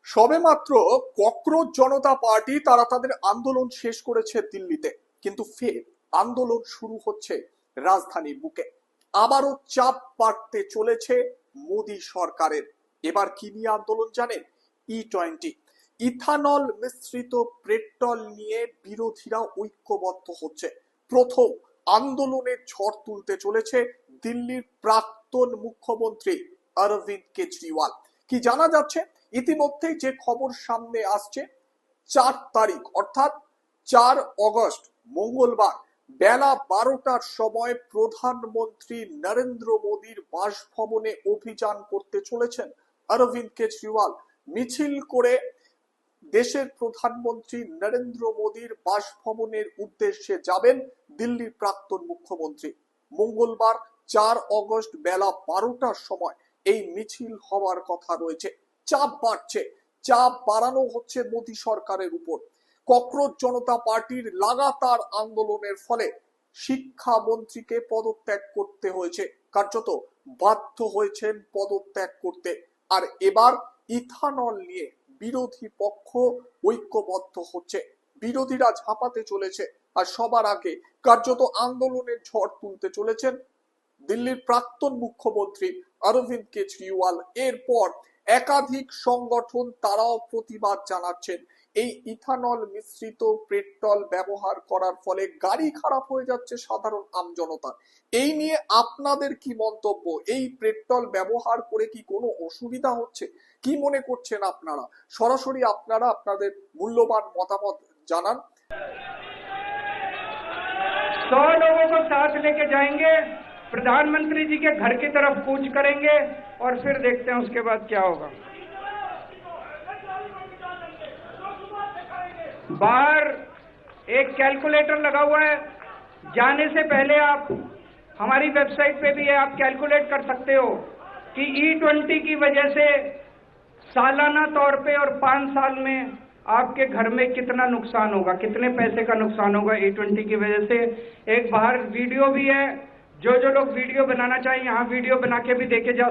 সবেমাত্র ককরোচ জনতা পার্টি তারা তাদের আন্দোলন শেষ করেছে দিল্লিতে, কিন্তু ফের আন্দোলন শুরু হচ্ছে রাজধানীর বুকে। আবারও চাপ বাড়তে চলেছে মোদী সরকারের। এবার কি নিয়ে আন্দোলন জানেন? E20 ইথানল মিশ্রিত পেট্রোল নিয়ে বিরোধীরা ঐক্যবদ্ধ হচ্ছে। প্রথম আন্দোলনের ঝড় তুলতে চলেছে দিল্লির প্রাক্তন মুখ্যমন্ত্রী অরবিন্দ কেজরিওয়াল। কি জানা যাচ্ছে? ইতিমধ্যেই যে খবর সামনে আসছে, 4 তারিখ অর্থাৎ 4 অগস্ট মঙ্গলবার বেলা 12টার সময় প্রধানমন্ত্রী নরেন্দ্র মোদীর বাসভবনে অভিযান করতে চলেছেন অরবিন্দ কেজরিওয়াল। মিছিল করে দেশের প্রধানমন্ত্রী নরেন্দ্র মোদীর বাসভবনের উদ্দেশ্যে যাবেন দিল্লির প্রাক্তন মুখ্যমন্ত্রী। মঙ্গলবার 4 অগস্ট বেলা 12টার সময় এই মিছিল হওয়ার কথা রয়েছে। চাপ বাড়ছে, চাপ বাড়ানো হচ্ছে মোদী সরকারের উপর। ককরোচ জনতা পার্টির লাগাতার আন্দোলনের ফলে শিক্ষামন্ত্রীকে পদত্যাগ করতে হয়েছে, কার্যত বাধ্য হয়েছেন পদত্যাগ করতে। আর এবার ইথানল নিয়ে বিরোধী পক্ষ ঐক্যবদ্ধ হচ্ছে, বিরোধীরা ঝাঁপাতে চলেছে। আর সবার আগে কার্যত আন্দোলনের ঝড় তুলতে চলেছেন দিল্লির প্রাক্তন মুখ্যমন্ত্রী অরবিন্দ কেজরিওয়াল। এরপর একাধিক সংগঠন তারাও প্রতিবাদ জানাচ্ছেন। এই ইথানল মিশ্রিত পেট্রোল ব্যবহার করার ফলে গাড়ি খারাপ হয়ে যাচ্ছে সাধারণ আমজনতার। এই নিয়ে আপনাদের কি মন্তব্য? এই পেট্রোল ব্যবহার করে কি কোনো অসুবিধা হচ্ছে? কি মনে করছেন আপনারা? সরাসরি আপনারা আপনাদের মূল্যবান মতামত জানান। 100 लोगों को साथ लेके जाएंगे, प्रधानमंत्री जी के घर की तरफ कूच करेंगे और फिर देखते हैं उसके बाद क्या होगा। बाहर एक कैलकुलेटर लगा हुआ है, जाने से पहले आप हमारी वेबसाइट पे भी है, आप कैलकुलेट कर सकते हो कि E20 की वजह से सालाना तौर पे और 5 साल में आपके घर में कितना नुकसान होगा, कितने पैसे का नुकसान होगा E20 की वजह से। एक बाहर वीडियो भी है, जो लोग वीडियो बनाना चाहिए यहाँ वीडियो बना के भी देखे जा